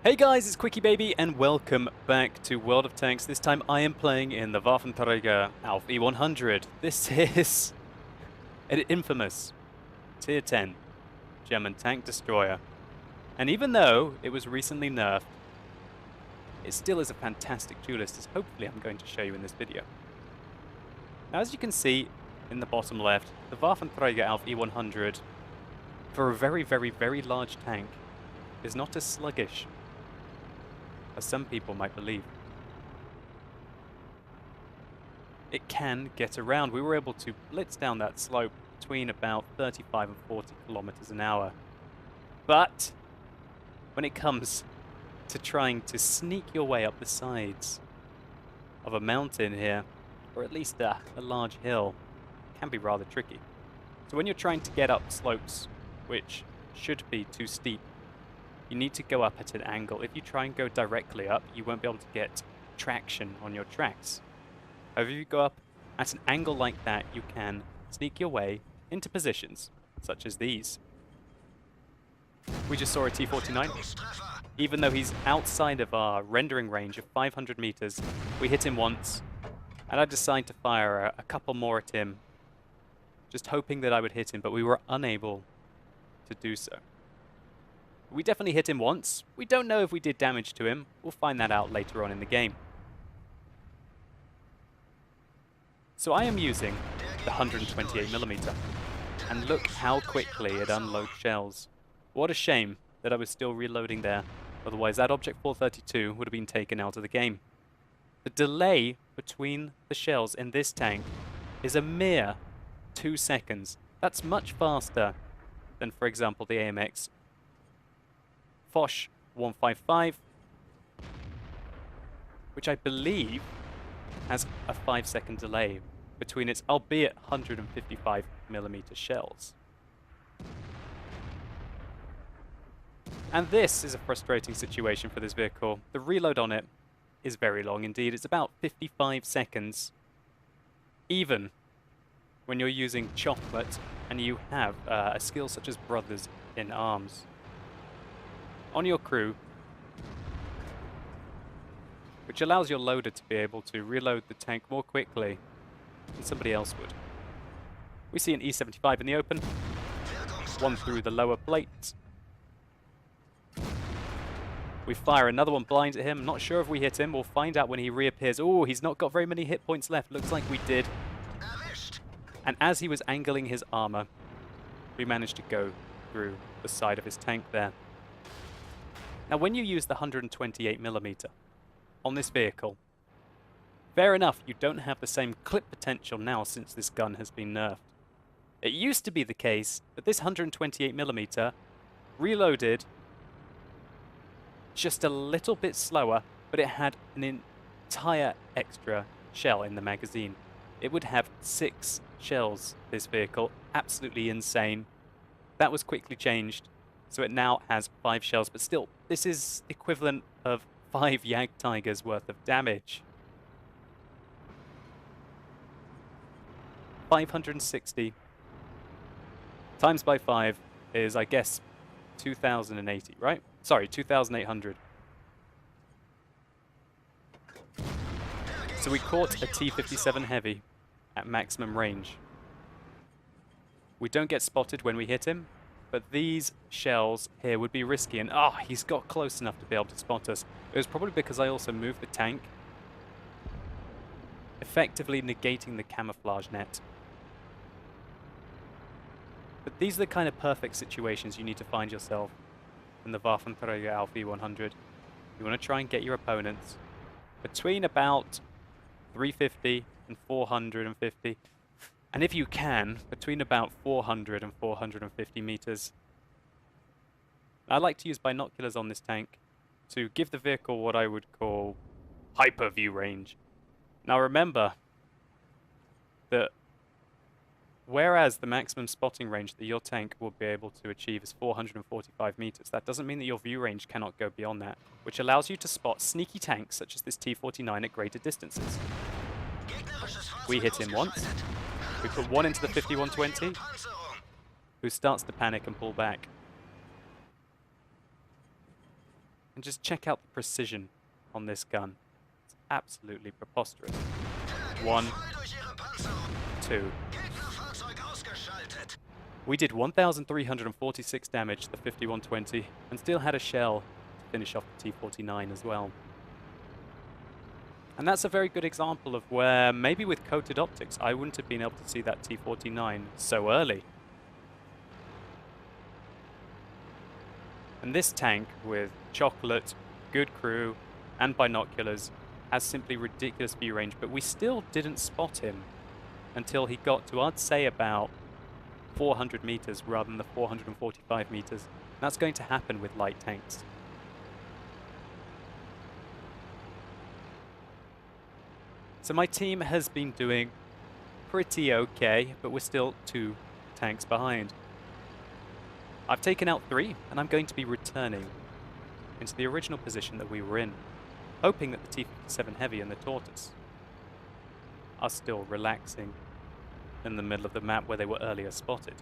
Hey guys, it's Quickie Baby and welcome back to World of Tanks. This time I am playing in the Waffenträger Auf E100. This is an infamous Tier 10 German tank destroyer. And even though it was recently nerfed, it still is a fantastic duelist, as hopefully I'm going to show you in this video. Now, as you can see in the bottom left, the Waffenträger Auf E100, for a very large tank, is not as sluggish as some people might believe. It can get around. We were able to blitz down that slope between about 35 and 40 kilometers an hour. But when it comes to trying to sneak your way up the sides of a mountain here, or at least a large hill, it can be rather tricky. So when you're trying to get up slopes, which should be too steep, you need to go up at an angle. If you try and go directly up, you won't be able to get traction on your tracks. However, if you go up at an angle like that, you can sneak your way into positions, such as these. We just saw a T-49. Even though he's outside of our rendering range of 500 meters, we hit him once, and I decided to fire a couple more at him, just hoping that I would hit him, but we were unable to do so. We definitely hit him once. We don't know if we did damage to him. We'll find that out later on in the game. So I am using the 128mm, and look how quickly it unloads shells. What a shame that I was still reloading there. Otherwise that Object 432 would have been taken out of the game. The delay between the shells in this tank is a mere 2 seconds. That's much faster than, for example, the AMX Foch 155, which I believe has a 5-second delay between its, albeit 155mm shells. And this is a frustrating situation for this vehicle. The reload on it is very long indeed. It's about 55 seconds, even when you're using chocolate and you have a skill such as Brothers in Arms on your crew, which allows your loader to be able to reload the tank more quickly than somebody else would. We see an E75 in the open, one through the lower plate. We fire another one blind at him. Not sure if we hit him. We'll find out when he reappears. Oh, he's not got very many hit points left. Looks like we did. And as he was angling his armor, we managed to go through the side of his tank there. Now, when you use the 128mm on this vehicle, fair enough, you don't have the same clip potential now since this gun has been nerfed. It used to be the case that this 128mm reloaded just a little bit slower, but it had an entire extra shell in the magazine. It would have 6 shells, this vehicle. Absolutely insane. That was quickly changed, so it now has 5 shells, but still, this is equivalent of 5 Jagdtigers worth of damage. 560 times by 5 is, I guess, 2,080, right? Sorry, 2,800. So we caught a T-57 Heavy at maximum range. We don't get spotted when we hit him, but these shells here would be risky, and he's got close enough to be able to spot us. It was probably because I also moved the tank, effectively negating the camouflage net. But these are the kind of perfect situations you need to find yourself in the Waffenträger Auf E100. You want to try and get your opponents between about 350 and 450. And if you can, between about 400 and 450 meters. I like to use binoculars on this tank to give the vehicle what I would call hyper view range. Now remember that whereas the maximum spotting range that your tank will be able to achieve is 445 meters, that doesn't mean that your view range cannot go beyond that, which allows you to spot sneaky tanks such as this T-49 at greater distances. We hit him once. We put one into the 5120, who starts to panic and pull back. And just check out the precision on this gun. It's absolutely preposterous. 1, 2. We did 1,346 damage to the 5120 and still had a shell to finish off the T-49 as well. And that's a very good example of where maybe with coated optics I wouldn't have been able to see that T-49 so early. And this tank with chocolate, good crew and binoculars has simply ridiculous view range, but we still didn't spot him until he got to, I'd say, about 400 meters rather than the 445 meters. That's going to happen with light tanks. So my team has been doing pretty okay, but we're still 2 tanks behind. I've taken out 3, and I'm going to be returning into the original position that we were in, hoping that the T-57 Heavy and the Tortoise are still relaxing in the middle of the map where they were earlier spotted.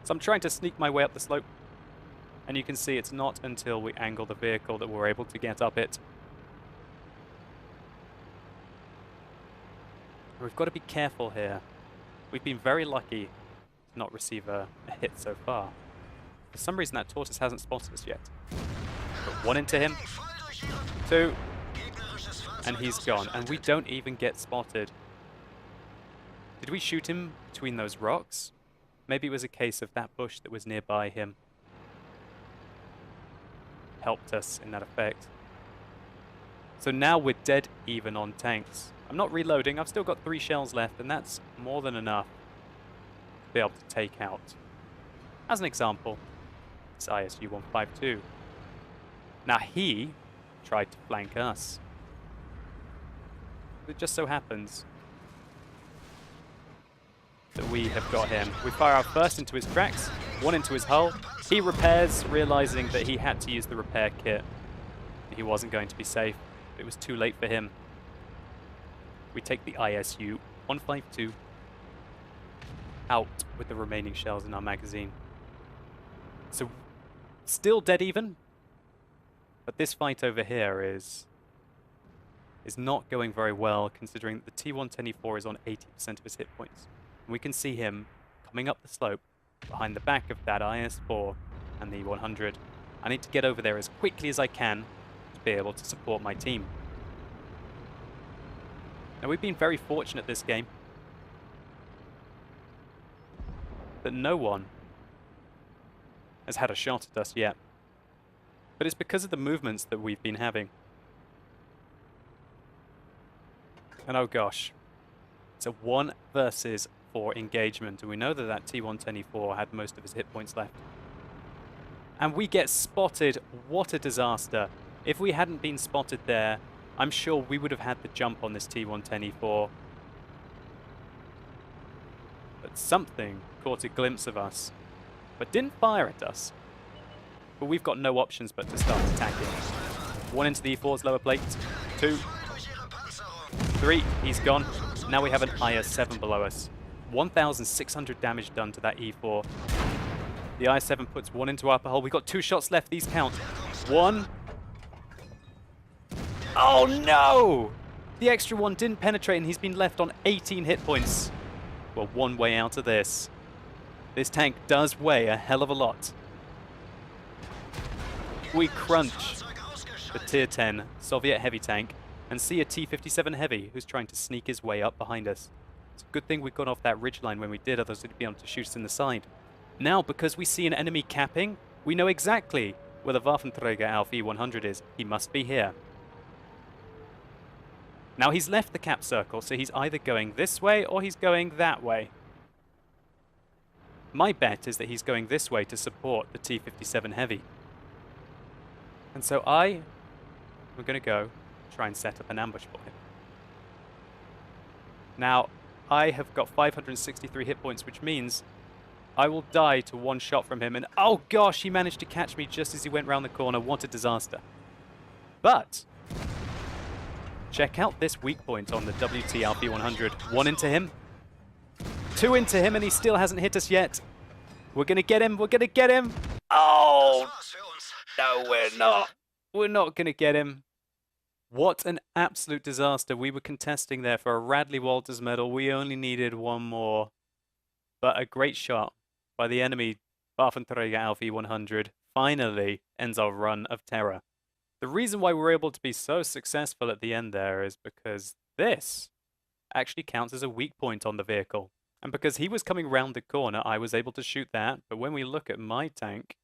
So I'm trying to sneak my way up the slope, and you can see it's not until we angle the vehicle that we're able to get up it. We've got to be careful here. We've been very lucky to not receive a hit so far. For some reason that Tortoise hasn't spotted us yet. But 1 into him, 2, and he's gone. And we don't even get spotted. Did we shoot him between those rocks? Maybe it was a case of that bush that was nearby him helped us in that effect. So now we're dead even on tanks. I'm not reloading, I've still got 3 shells left, and that's more than enough to be able to take out, as an example, this ISU-152. Now he tried to flank us. It just so happens that we have got him. We fire our first into his tracks, 1 into his hull. He repairs, realizing that he had to use the repair kit. He wasn't going to be safe. It was too late for him. We take the ISU-152 out with the remaining shells in our magazine. So, still dead even, but this fight over here is not going very well, considering that the T-110E4 is on 80% of his hit points. And we can see him coming up the slope behind the back of that IS-4 and the E-100. I need to get over there as quickly as I can to be able to support my team. Now, we've been very fortunate this game that no one has had a shot at us yet. But it's because of the movements that we've been having. And oh gosh, it's a 1 versus 4 engagement, and we know that that T-110E4 had most of his hit points left. And we get spotted. What a disaster. If we hadn't been spotted there, I'm sure we would have had the jump on this T-110E4. But something caught a glimpse of us, but didn't fire at us. But we've got no options but to start attacking. 1 into the E4's lower plate, 2, 3, he's gone. Now we have an IS-7 below us. 1,600 damage done to that E4. The IS-7 puts 1 into our upper hull. We've got 2 shots left, these count. 1. Oh no! The extra 1 didn't penetrate and he's been left on 18 hit points. Well, one way out of this. This tank does weigh a hell of a lot. We crunch the Tier 10 Soviet heavy tank and see a T-57 Heavy who's trying to sneak his way up behind us. It's a good thing we got off that ridgeline when we did, otherwise he'd be able to shoot us in the side. Now, because we see an enemy capping, we know exactly where the Waffenträger Alpha E-100 is. He must be here. Now he's left the cap circle, so he's either going this way or he's going that way. My bet is that he's going this way to support the T-57 Heavy. And so I'm going to go try and set up an ambush for him. Now, I have got 563 hit points, which means I will die to 1 shot from him. And oh gosh, he managed to catch me just as he went round the corner. What a disaster. But check out this weak point on the WT Alpha 100. 1 into him, 2 into him, and he still hasn't hit us yet. We're going to get him. We're going to get him. Oh! No, we're not. We're not going to get him. What an absolute disaster. We were contesting there for a Radley Walters medal. We only needed one more. But a great shot by the enemy Waffenträger Alfie 100 finally ends our run of terror. The reason why we're able to be so successful at the end there is because this actually counts as a weak point on the vehicle. And because he was coming round the corner, I was able to shoot that. But when we look at my tank,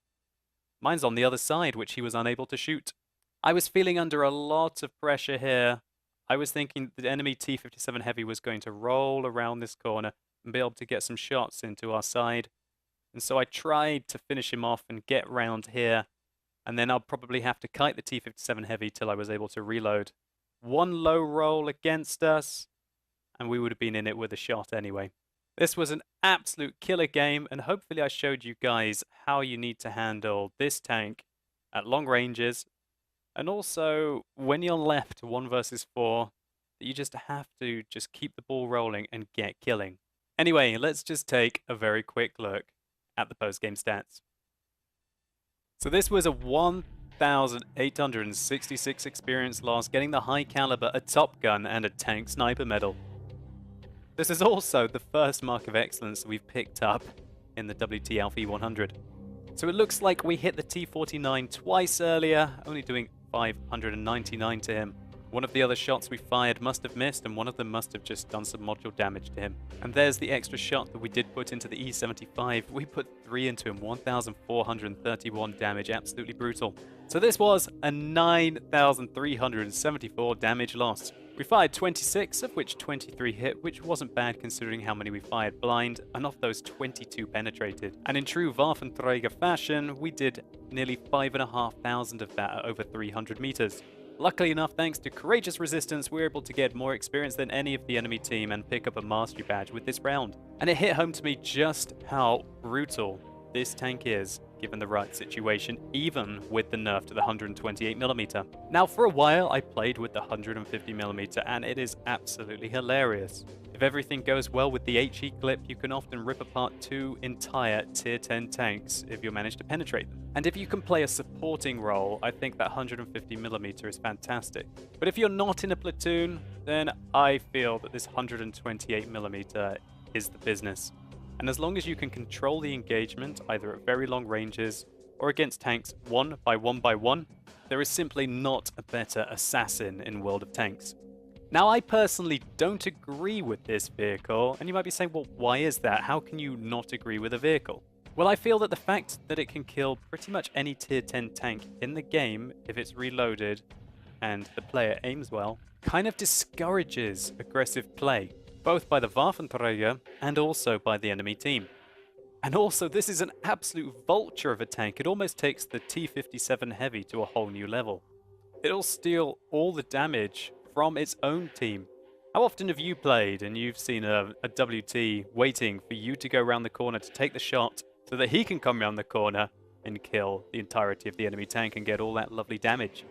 mine's on the other side, which he was unable to shoot. I was feeling under a lot of pressure here. I was thinking the enemy T-57 Heavy was going to roll around this corner and be able to get some shots into our side. And so I tried to finish him off and get round here. And then I'll probably have to kite the T-57 Heavy till I was able to reload. One low roll against us, and we would have been in it with a shot anyway. This was an absolute killer game, and hopefully I showed you guys how you need to handle this tank at long ranges, and also when you're left 1 versus 4, that you just have to just keep the ball rolling and get killing. Anyway, let's just take a very quick look at the post-game stats. So this was a 1,866 experience loss, getting the high caliber, a Top Gun, and a Tank Sniper medal. This is also the first mark of excellence we've picked up in the WT Alfie 100. So it looks like we hit the T-49 twice earlier, only doing 599 to him. One of the other shots we fired must have missed, and one of them must have just done some module damage to him. And there's the extra shot that we did put into the E-75. We put 3 into him, 1,431 damage, absolutely brutal. So this was a 9,374 damage loss. We fired 26, of which 23 hit, which wasn't bad considering how many we fired blind, and of those 22 penetrated. And in true Waffenträger fashion, we did nearly 5,500 of that at over 300 meters. Luckily enough, thanks to courageous resistance, we were able to get more experience than any of the enemy team and pick up a mastery badge with this round. And it hit home to me just how brutal this tank is, given the right situation, even with the nerf to the 128mm. Now, for a while, I played with the 150mm, and it is absolutely hilarious. If everything goes well with the HE clip, you can often rip apart 2 entire tier 10 tanks if you manage to penetrate them. And if you can play a supporting role, I think that 150mm is fantastic. But if you're not in a platoon, then I feel that this 128mm is the business. And as long as you can control the engagement, either at very long ranges or against tanks 1 by 1 by 1, there is simply not a better assassin in World of Tanks. Now, I personally don't agree with this vehicle, and you might be saying, well, why is that? How can you not agree with a vehicle? Well, I feel that the fact that it can kill pretty much any tier 10 tank in the game if it's reloaded and the player aims well, kind of discourages aggressive play, both by the Waffenträger and also by the enemy team. And also, this is an absolute vulture of a tank. It almost takes the T-57 Heavy to a whole new level. It'll steal all the damage from its own team. How often have you played and you've seen a WT waiting for you to go around the corner to take the shot so that he can come around the corner and kill the entirety of the enemy tank and get all that lovely damage?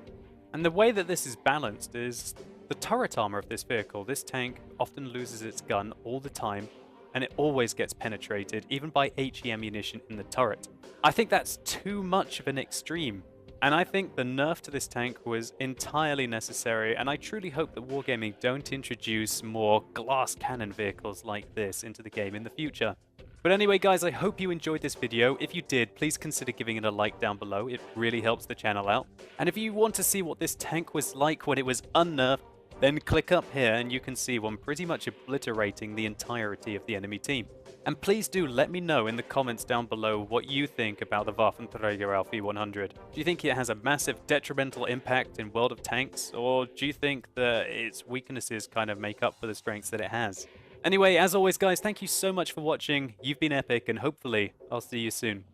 And the way that this is balanced is the turret armor of this vehicle. This tank often loses its gun all the time, and it always gets penetrated, even by HE ammunition in the turret. I think that's too much of an extreme. And I think the nerf to this tank was entirely necessary, and I truly hope that Wargaming don't introduce more glass cannon vehicles like this into the game in the future. But anyway, guys, I hope you enjoyed this video. If you did, please consider giving it a like down below. It really helps the channel out. And if you want to see what this tank was like when it was unnerfed, then click up here and you can see one pretty much obliterating the entirety of the enemy team. And please do let me know in the comments down below what you think about the Waffenträger Alfie 100. Do you think it has a massive detrimental impact in World of Tanks, or do you think that its weaknesses kind of make up for the strengths that it has? Anyway, as always guys, thank you so much for watching. You've been epic, and hopefully I'll see you soon.